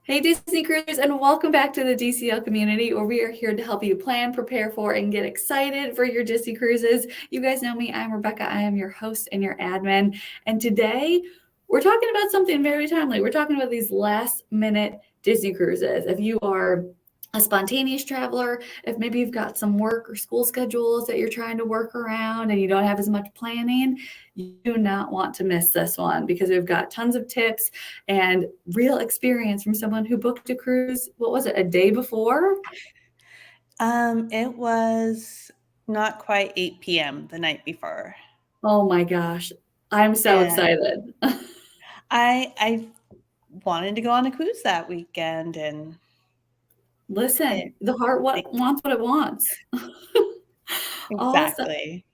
Hey Disney Cruisers, and welcome back to the DCL community where we are here to help you plan, prepare for, and get excited for your Disney cruises. You guys know me, I'm Rebecca. I am your host and your admin. And today we're talking about something very timely. We're talking about these last minute Disney cruises. If you are a spontaneous traveler, if maybe you've got some work or school schedules that you're trying to work around and you don't have as much planning, you do not want to miss this one because we've got tons of tips and real experience from someone who booked a cruise. What was it, a day before? It was not quite 8 p.m. the night before. Oh my gosh, I'm so And excited. I wanted to go on a cruise that weekend and it Listen, the heart wants what it wants. Awesome. exactly.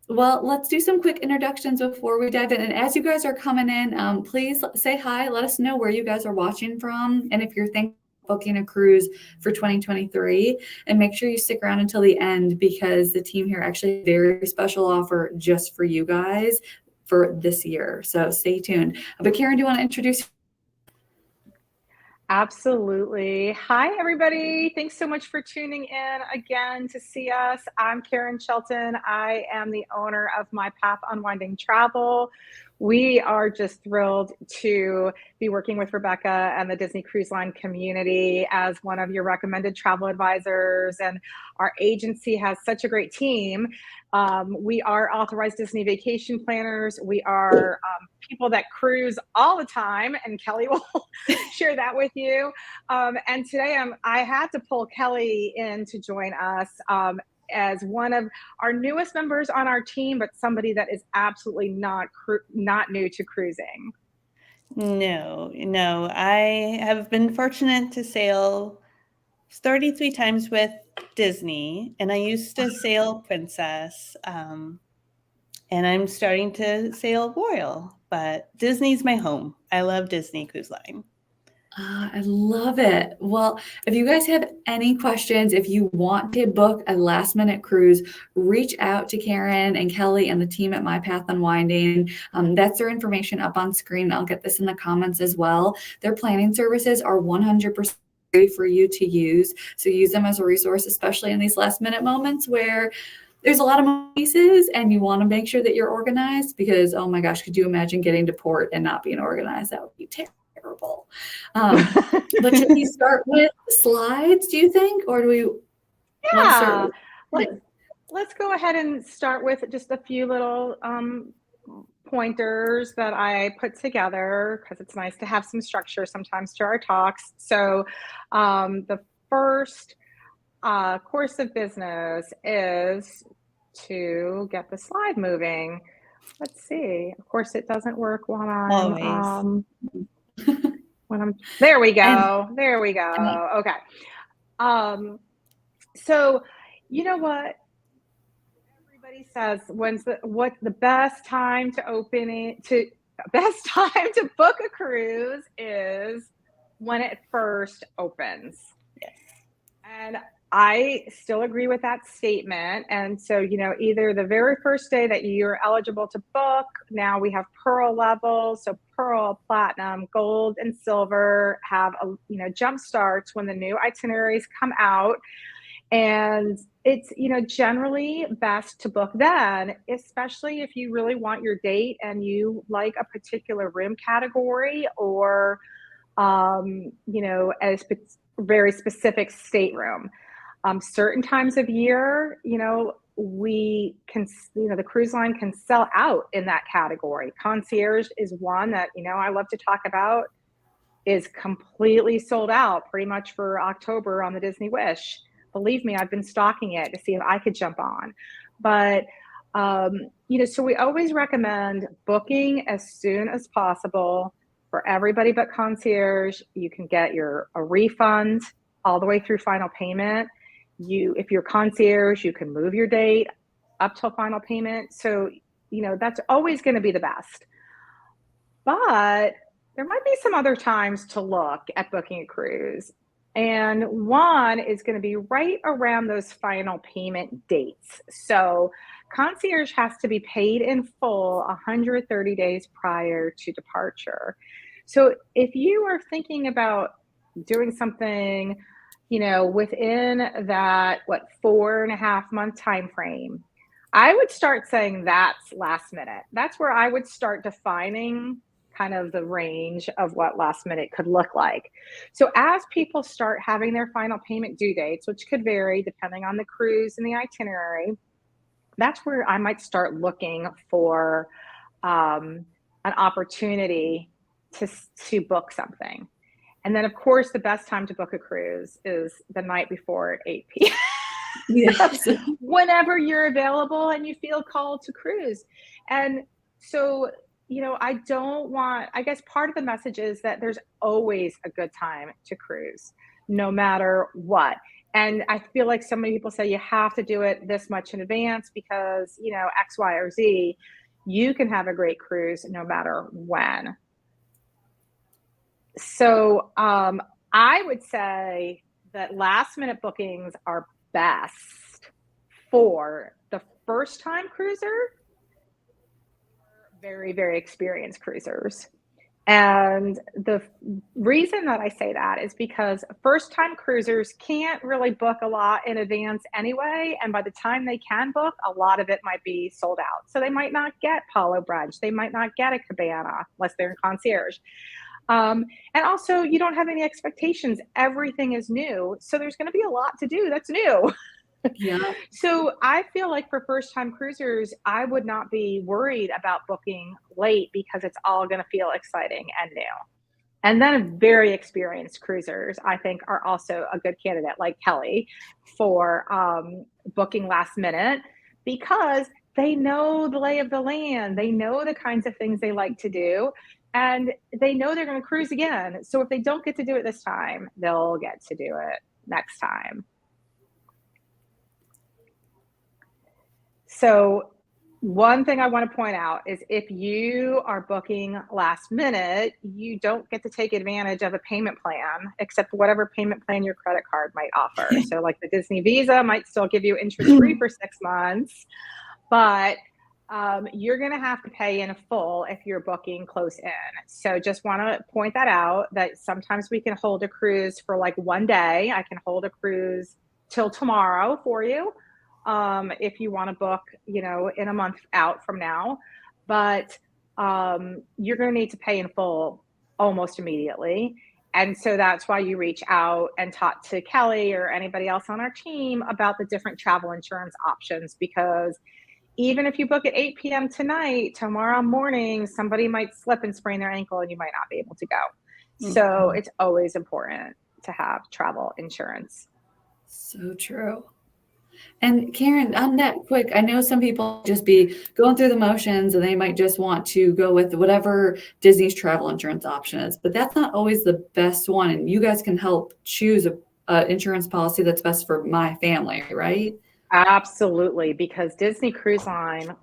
Well, let's do some quick introductions before we dive in. And as you guys are coming in, please say hi. Let us know where you guys are watching from. And if you're thinking of booking a cruise for 2023, and make sure you stick around until the end because the team here actually has a very special offer just for you guys for this year. So stay tuned. But Karen, do you want to introduce? Absolutely. Hi, everybody. Thanks so much for tuning in again to see us. I'm Karen Shelton. I am the owner of My Path Unwinding Travel. We are just thrilled to be working with Rebecca and the Disney Cruise Line community as one of your recommended travel advisors. And our agency has such a great team. We are authorized Disney vacation planners. We are people that cruise all the time, and Kelly will share that with you. And today I had to pull Kelly in to join us as one of our newest members on our team, but somebody that is absolutely not new to cruising. No. I have been fortunate to sail 33 times with Disney, and I used to sail Princess, and I'm starting to sail Royal, but Disney's my home. I love Disney Cruise Line. I love it. Well, if you guys have any questions, if you want to book a last minute cruise, reach out to Karen and Kelly and the team at My Path Unwinding. That's their information up on screen. I'll get this in the comments as well. Their planning services are 100% free for you to use. So use them as a resource, especially in these last minute moments where there's a lot of pieces and you want to make sure that you're organized because, oh my gosh, could you imagine getting to port and not being organized? That would be terrible. But should we start with slides, do you think? Or do we want to start Yeah, with? let's go ahead and start with just a few little pointers that I put together because it's nice to have some structure sometimes to our talks. So the first course of business is to get the slide moving. Let's see. Of course, it doesn't work Always. when I'm there. We And, go. There we go. Okay. So you know what? Everybody says what's the best time to best time to book a cruise is when it first opens. Yes. And I still agree with that statement. And so, either the very first day that you're eligible to book, now we have Pearl levels. So Pearl, Platinum, Gold, and Silver have, jump starts when the new itineraries come out. And it's, generally best to book then, especially if you really want your date and you like a particular room category or, a very specific stateroom. Certain times of year, we can, the cruise line can sell out in that category. Concierge is one that, I love to talk about, is completely sold out pretty much for October on the Disney Wish. Believe me, I've been stalking it to see if I could jump on. But, so we always recommend booking as soon as possible for everybody but Concierge. You can get a refund all the way through final payment. If you're Concierge, you can move your date up till final payment. So, that's always going to be the best. But there might be some other times to look at booking a cruise. And one is going to be right around those final payment dates. So Concierge has to be paid in full 130 days prior to departure. So if you are thinking about doing something, within that, 4.5 month time frame, I would start saying that's last minute. That's where I would start defining kind of the range of what last minute could look like. So as people start having their final payment due dates, which could vary depending on the cruise and the itinerary, that's where I might start looking for an opportunity to book something. And then, of course, the best time to book a cruise is the night before at 8 p.m. Yes. Whenever you're available and you feel called to cruise. And so, I guess part of the message is that there's always a good time to cruise, no matter what. And I feel like so many people say you have to do it this much in advance because, X, Y, or Z. You can have a great cruise no matter when. So I would say that last minute bookings are best for the first time cruiser, very, very experienced cruisers. And the reason that I say that is because first time cruisers can't really book a lot in advance anyway. And by the time they can book, a lot of it might be sold out. So they might not get Palo Brunch. They might not get a cabana unless they're in Concierge. And also, you don't have any expectations. Everything is new. So there's going to be a lot to do that's new. Yeah. So I feel like for first time cruisers, I would not be worried about booking late because it's all going to feel exciting and new. And then very experienced cruisers, I think, are also a good candidate, like Kelly, for booking last minute because they know the lay of the land. They know the kinds of things they like to do. And they know they're going to cruise again. So if they don't get to do it this time, they'll get to do it next time. So one thing I want to point out is if you are booking last minute, you don't get to take advantage of a payment plan, except whatever payment plan your credit card might offer. So like the Disney Visa might still give you interest-free for 6 months, but you're going to have to pay in full if you're booking close in. So just want to point that out, that sometimes we can hold a cruise for like one day. I can hold a cruise till tomorrow for you if you want to book, in a month out from now. But you're going to need to pay in full almost immediately. And so that's why you reach out and talk to Kelly or anybody else on our team about the different travel insurance options, because even if you book at 8 p.m. tonight, tomorrow morning, somebody might slip and sprain their ankle and you might not be able to go. Mm-hmm. So it's always important to have travel insurance. So true. And Karen, on that quick, I know some people just be going through the motions and they might just want to go with whatever Disney's travel insurance option is, but that's not always the best one. And you guys can help choose a insurance policy that's best for my family, right? Absolutely, because Disney Cruise Line,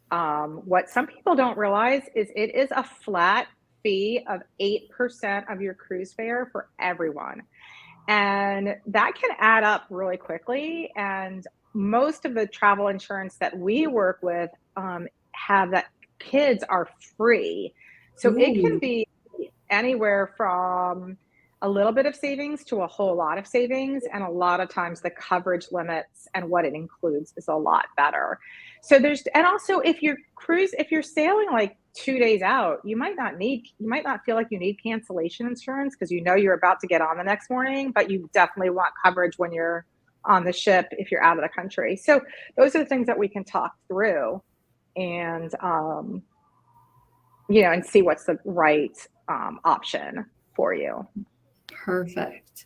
what some people don't realize is it is a flat fee of 8% of your cruise fare for everyone. And that can add up really quickly. And most of the travel insurance that we work with have that kids are free. So Ooh. It can be anywhere from a little bit of savings to a whole lot of savings. And a lot of times the coverage limits and what it includes is a lot better. So and also if you're sailing like 2 days out, you might not feel like you need cancellation insurance because you're about to get on the next morning, but you definitely want coverage when you're on the ship if you're out of the country. So those are the things that we can talk through and, and see what's the right option for you. Perfect.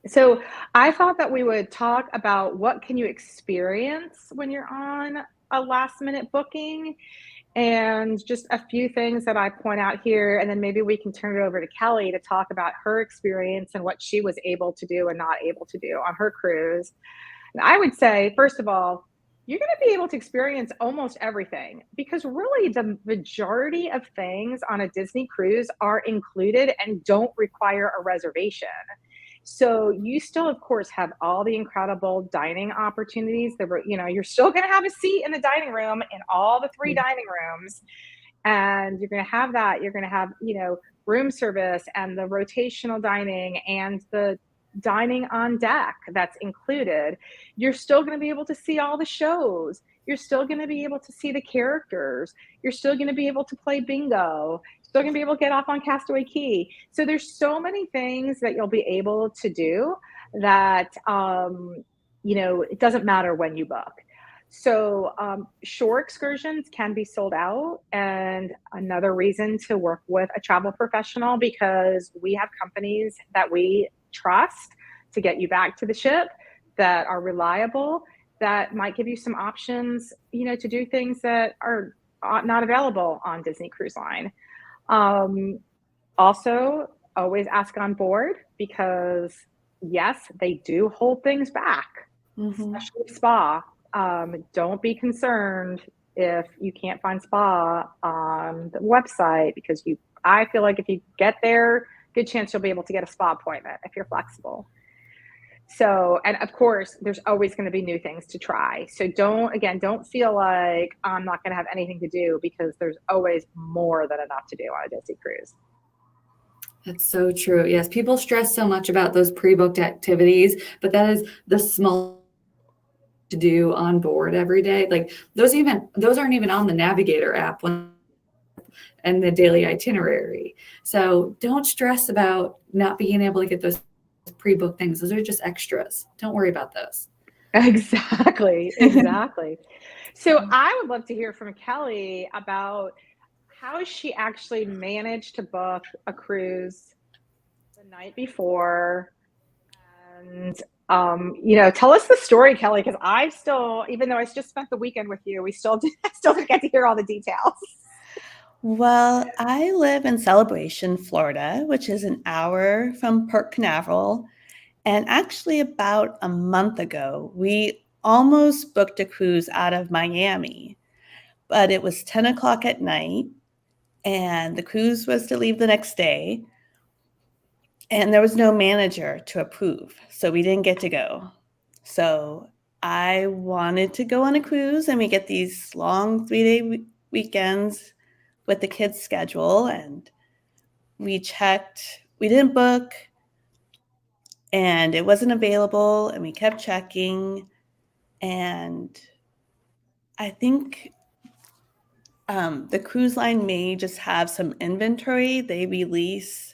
So I thought that we would talk about what can you experience when you're on a last minute booking, and just a few things that I point out here. And then maybe we can turn it over to Kelly to talk about her experience and what she was able to do and not able to do on her cruise. And I would say, first of all, you're going to be able to experience almost everything, because really the majority of things on a Disney cruise are included and don't require a reservation. So you still, of course, have all the incredible dining opportunities. You're still going to have a seat in the dining room in all the 3 dining rooms. And you're going to have that. You're going to have, room service and the rotational dining and the dining on deck that's included. You're still going to be able to see all the shows. You're still going to be able to see the characters. You're still going to be able to play bingo. Still going to be able to get off on Castaway Key. So there's so many things that you'll be able to do that, it doesn't matter when you book. So shore excursions can be sold out, and another reason to work with a travel professional, because we have companies that we trust to get you back to the ship that are reliable, that might give you some options, to do things that are not available on Disney Cruise Line. Also, always ask on board, because yes, they do hold things back, especially spa. Don't be concerned if you can't find spa on the website, because I feel like if you get there, good chance you'll be able to get a spa appointment if you're flexible. So, and of course, there's always going to be new things to try. So don't feel like I'm not going to have anything to do, because there's always more than enough to do on a Disney cruise. That's so true. Yes, people stress so much about those pre-booked activities, but that is the small to do on board every day. Like those aren't even on the Navigator app and the daily itinerary. So don't stress about not being able to get those pre-booked things. Those are just extras. Don't worry about those. Exactly. So I would love to hear from Kelly about how she actually managed to book a cruise the night before. And tell us the story, Kelly, because I still, even though I just spent the weekend with you, I still didn't get to hear all the details. Well, I live in Celebration, Florida, which is an hour from Port Canaveral. And actually about a month ago, we almost booked a cruise out of Miami, but it was 10 o'clock at night and the cruise was to leave the next day. And there was no manager to approve, so we didn't get to go. So I wanted to go on a cruise, and we get these long 3-day weekends with the kids' schedule, and we checked. We didn't book, and it wasn't available, and we kept checking. And I think the cruise line may just have some inventory. They release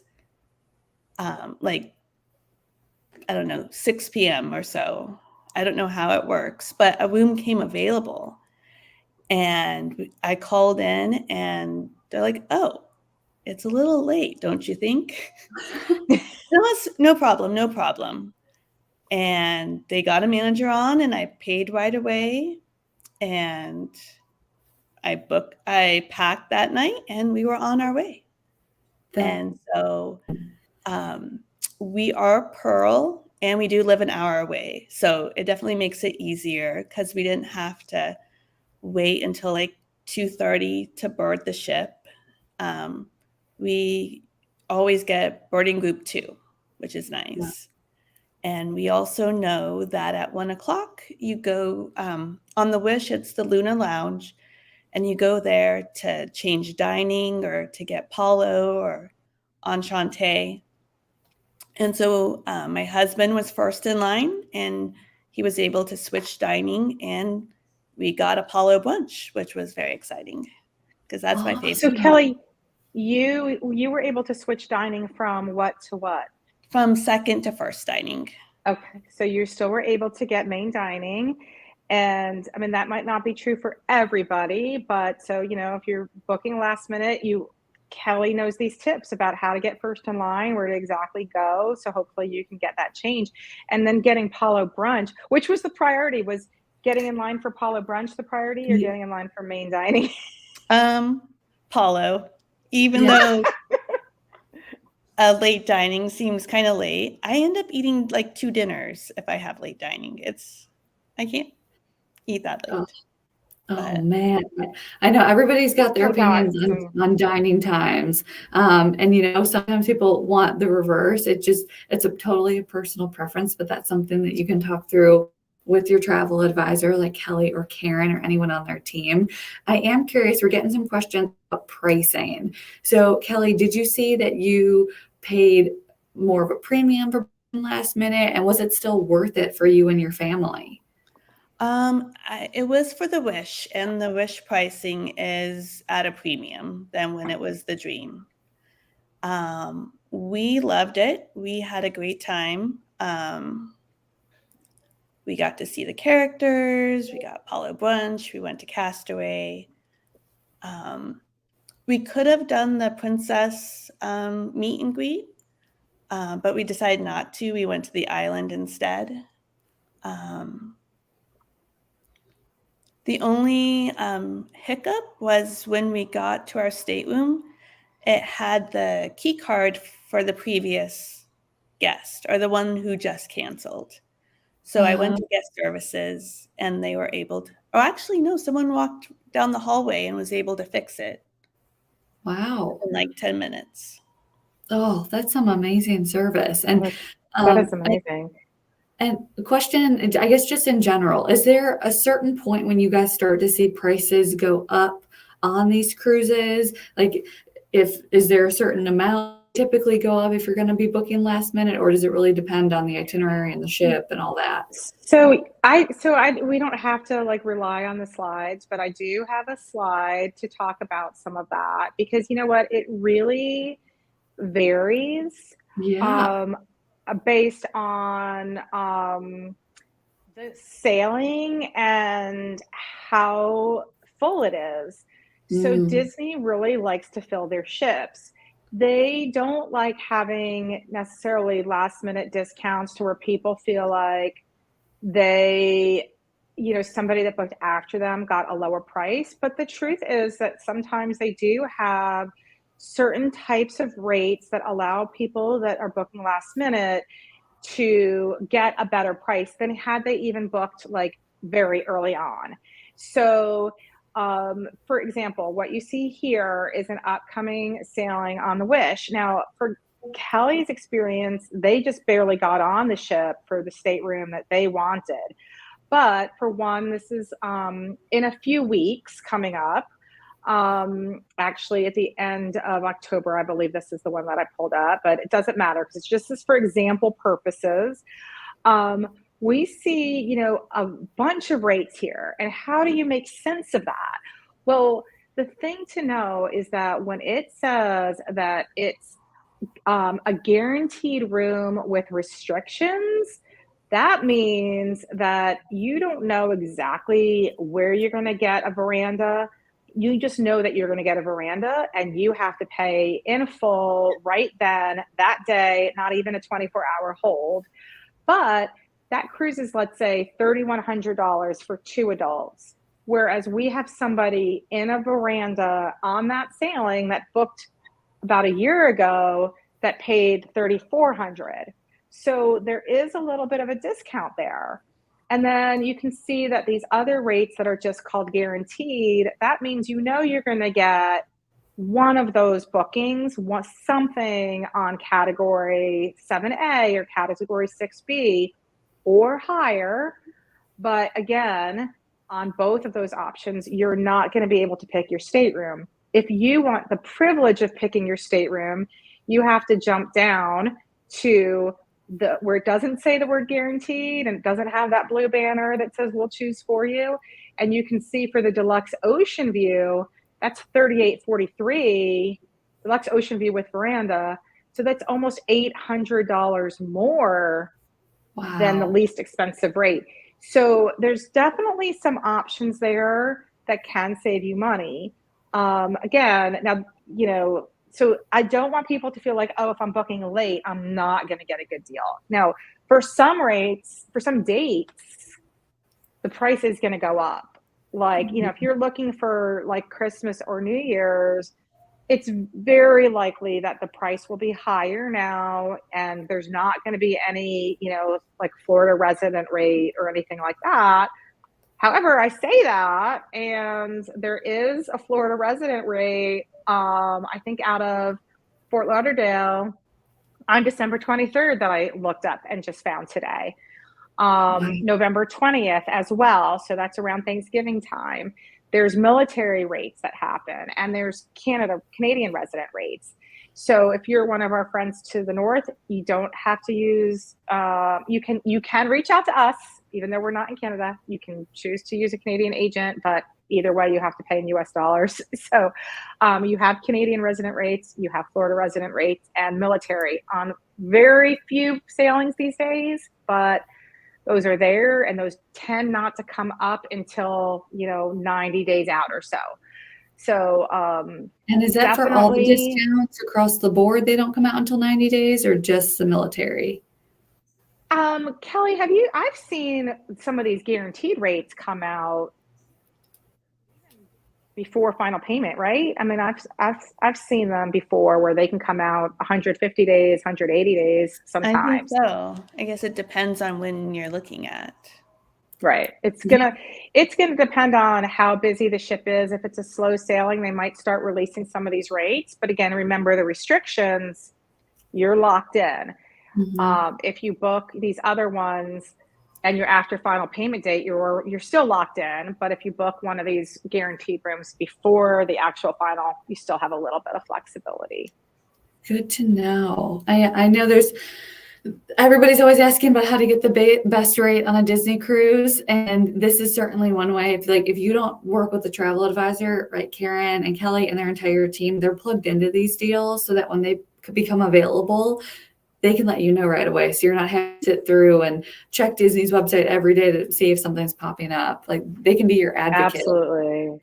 6 p.m. or so. I don't know how it works, but a room came available. And I called in and they're like, oh, it's a little late, don't you think? No problem. And they got a manager on and I paid right away. And I packed that night and we were on our way. And so we are Pearl and we do live an hour away. So it definitely makes it easier because we didn't have to wait until like 2:30 to board the ship. We always get boarding group 2, which is nice. Yeah. And we also know that at 1 o'clock you go on the Wish, it's the Luna Lounge, and you go there to change dining or to get Palo or Enchanté. And so my husband was first in line and he was able to switch dining and we got Apollo brunch, which was very exciting because that's my favorite. So Kelly, you were able to switch dining from what to what? From second to first dining. Okay. So you still were able to get main dining. And I mean, that might not be true for everybody, but so, if you're booking last minute, Kelly knows these tips about how to get first in line, where to exactly go. So hopefully you can get that change. And then getting Palo brunch, which was the priority? Was getting in line for Palo brunch the priority or getting in line for main dining? Palo, even though late dining seems kind of late, I end up eating like 2 dinners if I have late dining. I can't eat that late. Oh man, I know everybody's got their opinions on dining times. And sometimes people want the reverse. It's totally a personal preference, but that's something that you can talk through with your travel advisor like Kelly or Karen or anyone on their team. I am curious, we're getting some questions about pricing. So Kelly, did you see that you paid more of a premium for last minute, and was it still worth it for you and your family? It was for the Wish, and the Wish pricing is at a premium than when it was the Dream. We loved it. We had a great time. We got to see the characters. We got Apollo Brunch. We went to Castaway. We could have done the princess meet and greet, but we decided not to. We went to the island instead. The only hiccup was when we got to our stateroom, it had the key card for the previous guest or the one who just canceled. So I went to guest services and they were able to, oh, actually, no, someone walked down the hallway and was able to fix it. Wow. In like 10 minutes. Oh, that's some amazing service. And that is amazing. And the question, I guess, just in general, is there a certain point when you guys start to see prices go up on these cruises? Like, is there a certain amount typically go up if you're going to be booking last minute, or does it really depend on the itinerary and the ship and all that? So we don't have to like rely on the slides, but I do have a slide to talk about some of that because you know what, it really varies. Yeah. Based on the sailing and how full it is. So Disney really likes to fill their ships. They don't like having necessarily last minute discounts to where people feel like they, you know, somebody that booked after them got a lower price. But the truth is that sometimes they do have certain types of rates that allow people that are booking last minute to get a better price than had they even booked like very early on. So, for example, what you see here is an upcoming sailing on the Wish. Now, for Kelly's experience, they just barely got on the ship for the stateroom that they wanted. But for one, this is in a few weeks coming up. Actually at the end of October, I believe this is the one that I pulled up, but it doesn't matter because it's just this for example purposes. We see, you know, a bunch of rates here, and how do you make sense of that? Well, the thing to know is that when it says that it's a guaranteed room with restrictions, that means that you don't know exactly where you're going to get a veranda. You just know that you're going to get a veranda and you have to pay in full right then, that day, not even a 24-hour hold. But that cruise is, let's say, $3,100 for 2 adults. Whereas we have somebody in a veranda on that sailing that booked about a year ago that paid $3,400. So there is a little bit of a discount there. And then you can see that these other rates that are just called guaranteed, that means you know you're going to get one of those bookings, something on category 7A or category 6B or higher. But again, on both of those options, you're not going to be able to pick your stateroom. If you want the privilege of picking your stateroom, you have to jump down to where it doesn't say the word guaranteed and it doesn't have that blue banner that says we'll choose for you. And you can see for the deluxe ocean view, that's $38.43, deluxe ocean view with veranda. So that's almost $800 more than the least expensive rate. So there's definitely some options there that can save you money. Again, now, you know, so I don't want people to feel like, oh, if I'm booking late, I'm not going to get a good deal. Now, for some rates, for some dates, the price is going to go up. Like, you know, if you're looking for like Christmas or New Year's, it's very likely that the price will be higher now, and there's not going to be any, you know, like Florida resident rate or anything like that. However, I say that, and there is a Florida resident rate, I think out of Fort Lauderdale on December 23rd that I looked up and just found today. Wow. November 20th as well. So that's around Thanksgiving time. There's military rates that happen, and there's Canadian resident rates. So if you're one of our friends to the north, you don't have to use, you can reach out to us, even though we're not in Canada. You can choose to use a Canadian agent, but either way, you have to pay in US dollars. So you have Canadian resident rates, you have Florida resident rates, and military on very few sailings these days, but those are there, and those tend not to come up until 90 days out or so. So And is that for all the definitely, discounts across the board? They don't come out until 90 days, or just the military? Kelly, I've seen some of these guaranteed rates come out before final payment, right? I mean, I've seen them before where they can come out 150 days, 180 days I think sometimes. so. I guess it depends on when you're looking at. Right. It's gonna depend on how busy the ship is. If it's a slow sailing, they might start releasing some of these rates. But again, remember the restrictions, you're locked in. Mhm. If you book these other ones and you're after final payment date, you're still locked in. But if you book one of these guaranteed rooms before the actual final, you still have a little bit of flexibility. Good to know. I know everybody's always asking about how to get the best rate on a Disney cruise, and this is certainly one way. If you don't work with a travel advisor, right, Karen and Kelly and their entire team, they're plugged into these deals so that when they become available, they can let you know right away. So you're not having to sit through and check Disney's website every day to see if something's popping up. Like, they can be your advocate. Absolutely.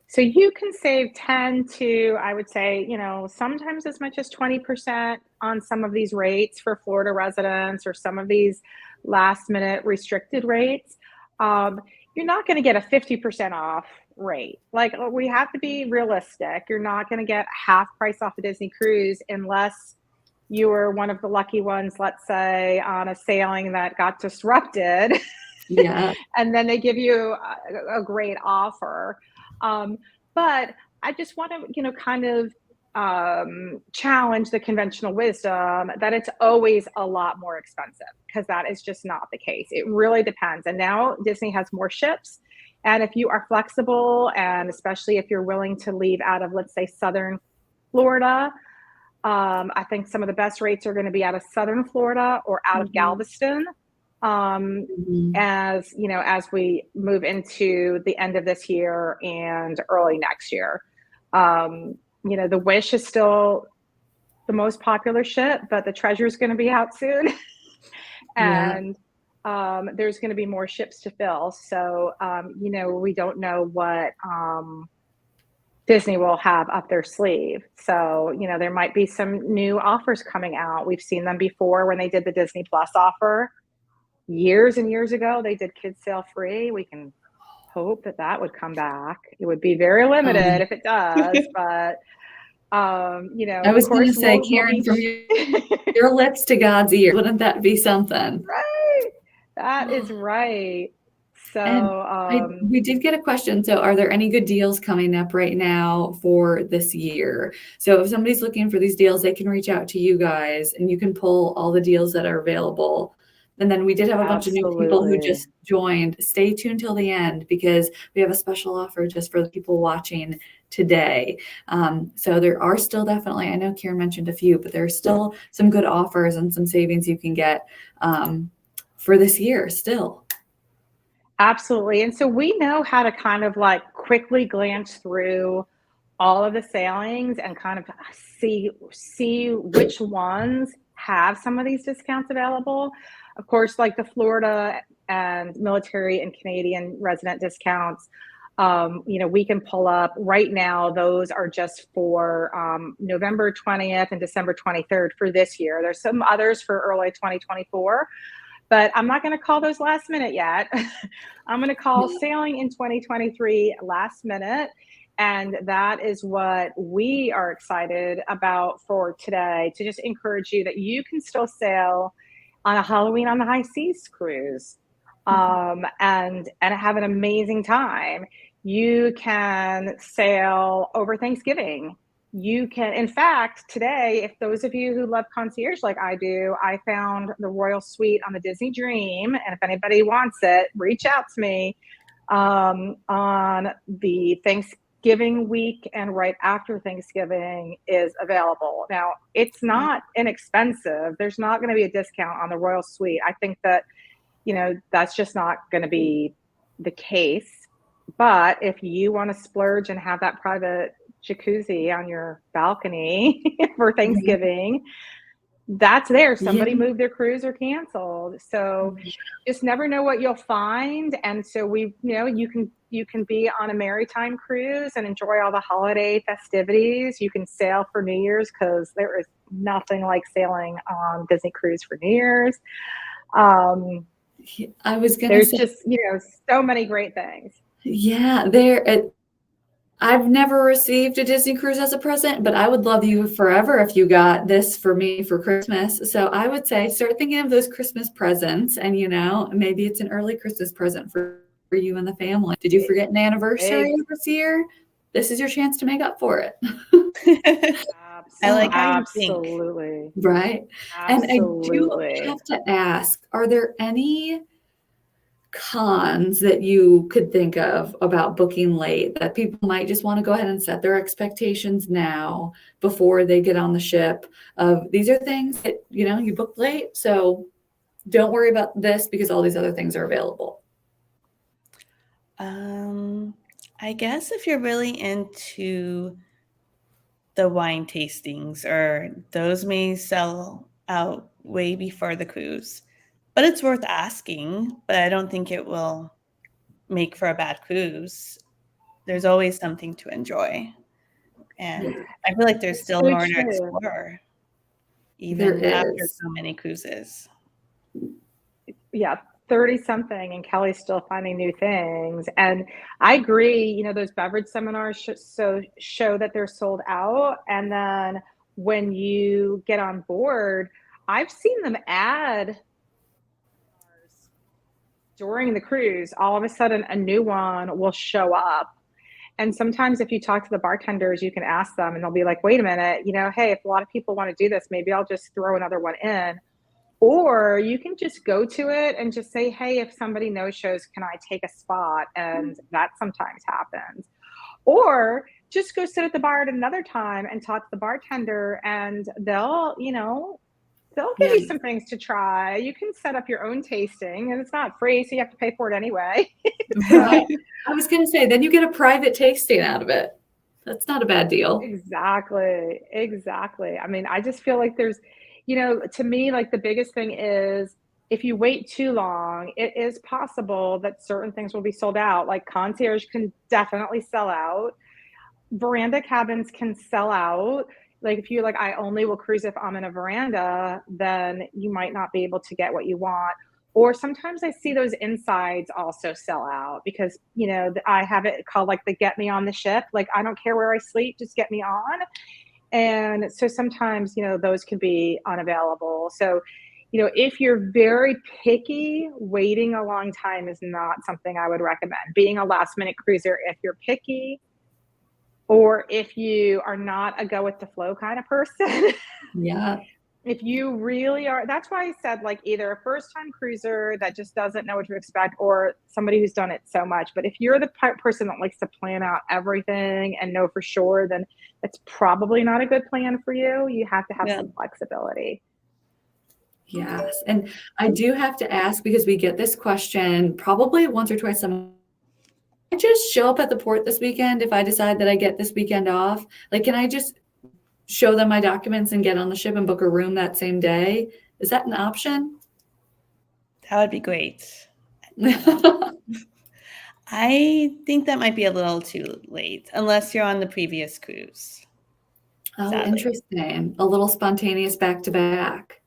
So you can save 10 to, I would say, sometimes as much as 20% on some of these rates for Florida residents or some of these last minute restricted rates. You're not going to get a 50% off rate. Like, we have to be realistic. You're not going to get half price off a Disney cruise unless you were one of the lucky ones, let's say, on a sailing that got disrupted. Yeah. And then they give you a great offer. But I just want to, kind of challenge the conventional wisdom that it's always a lot more expensive, because that is just not the case. It really depends. And now Disney has more ships. And if you are flexible, and especially if you're willing to leave out of, let's say, Southern Florida, I think some of the best rates are going to be out of Southern Florida or out of Galveston. As we move into the end of this year and early next year. The Wish is still the most popular ship, but the Treasure is going to be out soon. And there's going to be more ships to fill. So, we don't know what Disney will have up their sleeve. So, there might be some new offers coming out. We've seen them before when they did the Disney Plus offer. Years and years ago, they did kids sail free. We can hope that would come back. It would be very limited if it does, but I was going to say, Karen, from your lips to God's ear, wouldn't that be something? Right. That is right. So And we did get a question. So are there any good deals coming up right now for this year? So if somebody's looking for these deals, they can reach out to you guys and you can pull all the deals that are available. And then we did have a bunch of new people who just joined. Stay tuned till the end, because we have a special offer just for the people watching today. So there are still definitely, I know Karen mentioned a few, but there are still some good offers and some savings you can get for this year still. Absolutely. And so we know how to kind of like quickly glance through all of the sailings and kind of see which ones have some of these discounts available. Of course, like the Florida and military and Canadian resident discounts, we can pull up right now. Those are just for November 20th and December 23rd for this year. There's some others for early 2024, but I'm not going to call those last minute yet. I'm going to call sailing in 2023 last minute. And that is what we are excited about for today, to just encourage you that you can still sail on a Halloween on the High Seas cruise and have an amazing time. You can sail over Thanksgiving you can, in fact, today, if those of you who love Concierge like I do, I found the Royal Suite on the Disney Dream. And if anybody wants it, reach out to me on the Thanksgiving week and right after Thanksgiving is available. Now, it's not inexpensive. There's not going to be a discount on the Royal Suite. I think that, that's just not going to be the case. But if you want to splurge and have that private jacuzzi on your balcony for Thanksgiving, that's there. Somebody moved their cruise or canceled. So just never know what you'll find. And so you can be on a maritime cruise and enjoy all the holiday festivities. You can sail for New Year's, because there is nothing like sailing on Disney Cruise for New Year's. I was going to say, there's just, so many great things. Yeah, I've never received a Disney cruise as a present, but I would love you forever if you got this for me for Christmas. So I would say start thinking of those Christmas presents, and maybe it's an early Christmas present for you and the family. Did you forget an anniversary this year? This is your chance to make up for it. I like how you think. Absolutely. Right. Absolutely. And I do have to ask, are there any cons that you could think of about booking late that people might just want to go ahead and set their expectations now before they get on the ship of these are things that you booked late, so don't worry about this because all these other things are available? I guess if you're really into the wine tastings, or those may sell out way before the cruise. But it's worth asking, but I don't think it will make for a bad cruise. There's always something to enjoy. And I feel like there's still more to explore, even after so many cruises. Yeah, 30-something, and Kelly's still finding new things. And I agree, those beverage seminars show that they're sold out. And then when you get on board, I've seen them add during the cruise. All of a sudden a new one will show up. And sometimes if you talk to the bartenders, you can ask them and they'll be like, wait a minute, hey, if a lot of people want to do this, maybe I'll just throw another one in. Or you can just go to it and just say, hey, if somebody no-shows, can I take a spot? And that sometimes happens. Or just go sit at the bar at another time and talk to the bartender, and they'll give you some things to try. You can set up your own tasting, and it's not free, so you have to pay for it anyway. Right. I was going to say, then you get a private tasting out of it. That's not a bad deal. Exactly. I mean, I just feel like there's, to me, like the biggest thing is if you wait too long, it is possible that certain things will be sold out. Like Concierge can definitely sell out. Veranda cabins can sell out. Like if you're like, I only will cruise if I'm in a veranda, then you might not be able to get what you want. Or sometimes I see those insides also sell out because, I have it called like the get me on the ship. Like, I don't care where I sleep, just get me on. And so sometimes, those can be unavailable. So, if you're very picky, waiting a long time is not something I would recommend. Being a last minute cruiser, if you're picky, or if you are not a go with the flow kind of person. Yeah. If you really are, that's why I said like either a first time cruiser that just doesn't know what to expect, or somebody who's done it so much. But if you're the person that likes to plan out everything and know for sure, then it's probably not a good plan for you. You have to have some flexibility. Yes. And I do have to ask, because we get this question probably once or twice a month. I just show up at the port this weekend if I decide that I get this weekend off? Like, can I just show them my documents and get on the ship and book a room that same day? Is that an option? That would be great. I think that might be a little too late, unless you're on the previous cruise. Oh, sadly. Interesting. A little spontaneous back to back.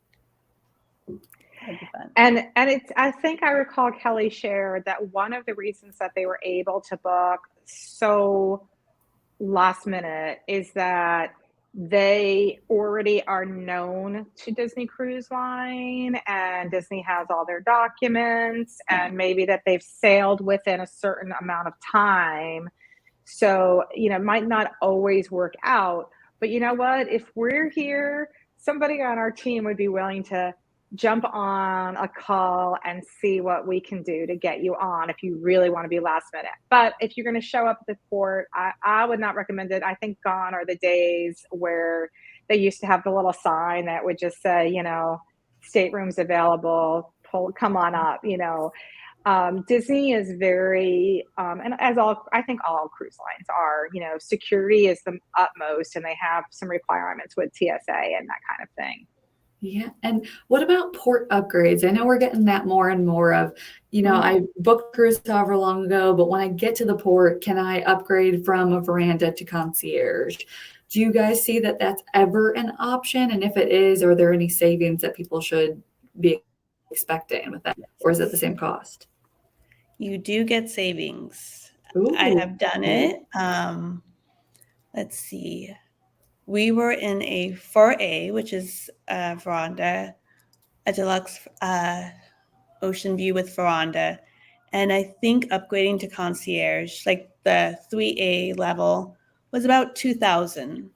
That'd be fun. And it's, I think I recall Kelly shared that one of the reasons that they were able to book so last minute is that they already are known to Disney Cruise Line, and Disney has all their documents, and maybe that they've sailed within a certain amount of time. So, it might not always work out, But you know what? If we're here, somebody on our team would be willing to jump on a call and see what we can do to get you on if you really want to be last minute. But if you're going to show up at the port, I would not recommend it. I think gone are the days where they used to have the little sign that would just say, staterooms available, come on up, Disney is very, and I think all cruise lines are, security is the utmost, and they have some requirements with TSA and that kind of thing. Yeah. And what about port upgrades? I know we're getting that more and more of, I booked cruise however long ago, but when I get to the port, can I upgrade from a veranda to concierge? Do you guys see that that's ever an option? And if it is, are there any savings that people should be expecting with that? Or is it the same cost? You do get savings. Ooh. I have done it. Let's see. We were in a 4A, which is a veranda, a deluxe ocean view with veranda. And I think upgrading to concierge, like the 3A level, was about $2,000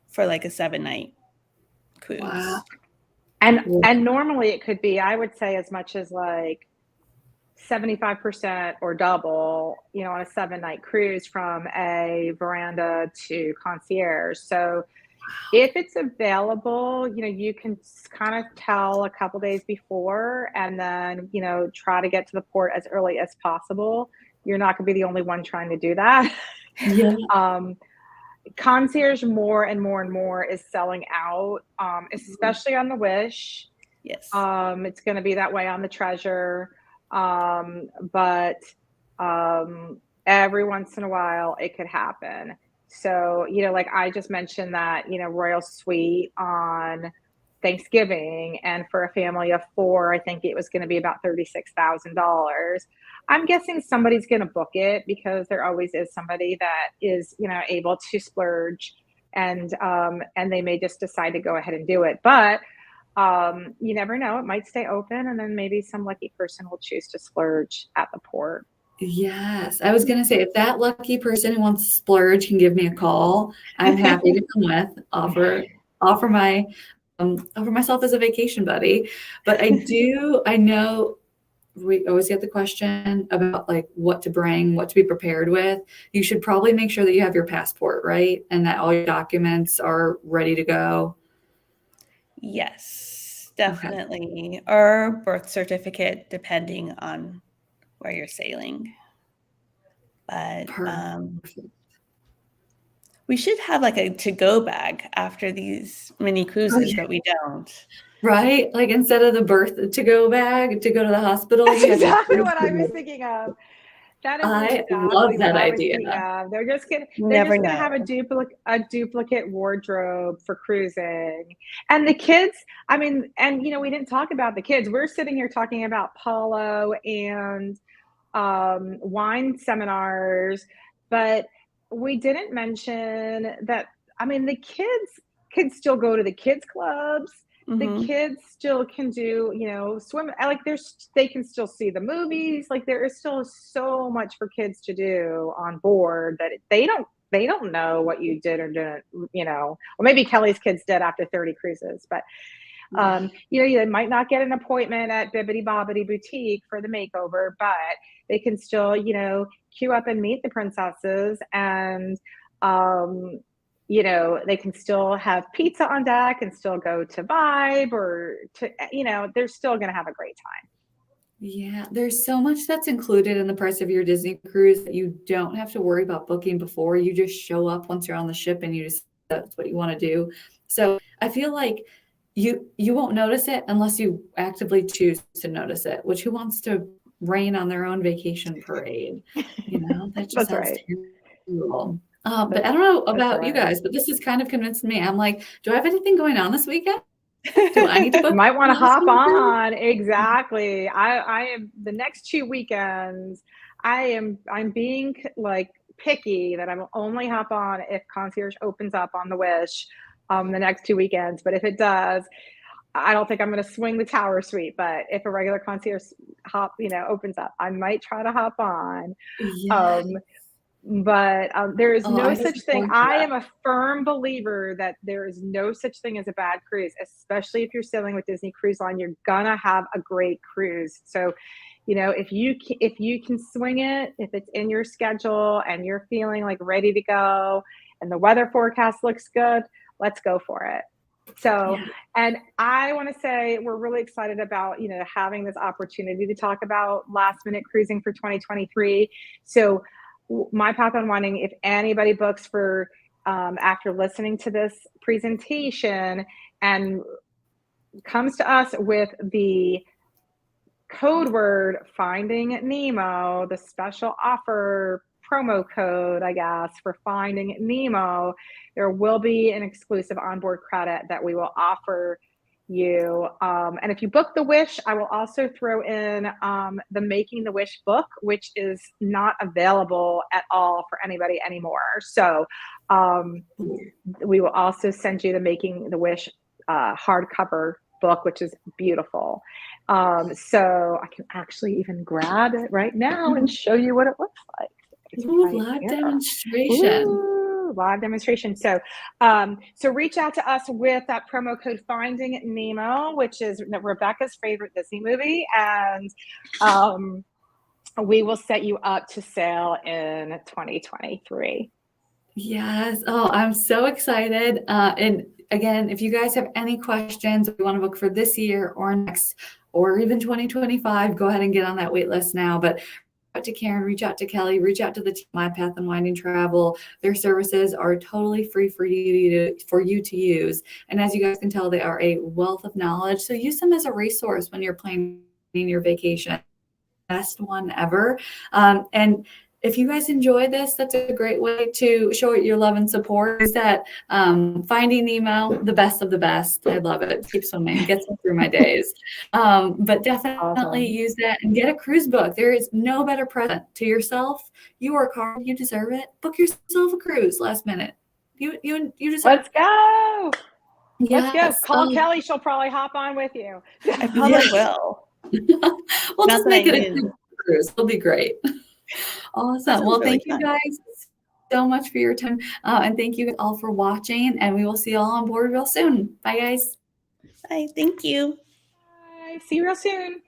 for like a 7-night cruise. Wow. And normally it could be, I would say, as much as like 75% or double, on a 7-night cruise from a veranda to concierge. So if it's available, you can kind of tell a couple days before, and then, try to get to the port as early as possible. You're not going to be the only one trying to do that. Yeah. Concierge more and more and more is selling out, especially on the Wish. Yes. It's going to be that way on the Treasure. But every once in a while it could happen. So, like I just mentioned that, Royal Suite on Thanksgiving, and for a family of 4, I think it was going to be about $36,000. I'm guessing somebody's going to book it because there always is somebody that is, able to splurge, and they may just decide to go ahead and do it. But you never know, it might stay open, and then maybe some lucky person will choose to splurge at the port. Yes. I was going to say, if that lucky person who wants to splurge can give me a call, I'm happy to come with, offer myself as a vacation buddy. But I know we always get the question about like what to bring, what to be prepared with. You should probably make sure that you have your passport, right? And that all your documents are ready to go. Yes, definitely. Okay. Or birth certificate, depending on where you're sailing. But we should have like a to-go bag after these mini cruises, but we don't. Right? Like instead of the birth to-go bag to go to the hospital. That's exactly what I was thinking of. That is exactly love that what idea. They're just gonna have a duplicate wardrobe for cruising. And the kids, we didn't talk about the kids. We're sitting here talking about polo and wine seminars, but we didn't mention that, the kids can still go to the kids clubs. The kids still can do, swim. They can still see the movies. Like there is still so much for kids to do on board that they don't know what you did or didn't, or maybe Kelly's kids did after 30 cruises, but they might not get an appointment at Bibbidi Bobbidi Boutique for the makeover, but they can still, queue up and meet the princesses, and they can still have pizza on deck and still go to Vibe or to, they're still going to have a great time. Yeah, there's so much that's included in the price of your Disney cruise that you don't have to worry about booking before. You just show up once you're on the ship and that's what you want to do. So I feel like you won't notice it unless you actively choose to notice it, which who wants to rain on their own vacation parade? That just sounds terrible. But I don't know about you guys, but this has kind of convinced me. I'm like, do I have anything going on this weekend? Do I need to book? You might want to hop on. Exactly. I am the next 2 weekends. I'm being like picky that I will only hop on if Concierge opens up on the Wish the next 2 weekends. But if it does, I don't think I'm going to swing the Tower Suite. But if a regular Concierge opens up, I might try to hop on. Yeah. But there is Oh, no I such look thing. forward to I that. am a firm believer that there is no such thing as a bad cruise, especially if you're sailing with Disney Cruise Line. You're gonna have a great cruise. So, if you can swing it, if it's in your schedule and you're feeling like ready to go, and the weather forecast looks good, let's go for it. So, Yeah. and I want to say we're really excited about, having this opportunity to talk about last minute cruising for 2023. So, My Path Unwinding, if anybody books for after listening to this presentation and comes to us with the code word Finding Nemo, the special offer promo code, I guess, for Finding Nemo, there will be an exclusive onboard credit that we will offer you. And if you book the Wish, I will also throw in the Making the Wish book, which is not available at all for anybody anymore. So we will also send you the Making the Wish hardcover book, which is beautiful. So I can actually even grab it right now and show you what it looks like. Ooh, Right live here. demonstration. Ooh, live demonstration. So reach out to us with that promo code Finding Nemo, which is Rebecca's favorite Disney movie, and we will set you up to sail in 2023. Yes. Oh, I'm so excited. And again, if you guys have any questions, you want to book for this year or next, or even 2025, go ahead and get on that wait list now. But reach out to Karen, reach out to Kelly, reach out to the team, My Path Unwinding Travel. Their services are totally free for you to use. And as you guys can tell, they are a wealth of knowledge. So use them as a resource when you're planning your vacation. Best one ever. And if you guys enjoy this, that's a great way to show it your love and support. Is that Finding Nemo, the best of the best. I love it. It keeps swimming, gets me through my days. But definitely Awesome. use that and get a cruise book. There is no better present to yourself. You work hard, you deserve it. Book yourself a cruise last minute. You deserve. Let's go. Yes. Let's go. Call Kelly. She'll probably hop on with you. I probably will. We'll Not just that make I it a knew. cruise. It'll be great. Awesome. Well, really thank you fun. guys so much for your time. And thank you all for watching. And we will see you all on board real soon. Bye, guys. Bye. Thank you. Bye. See you real soon.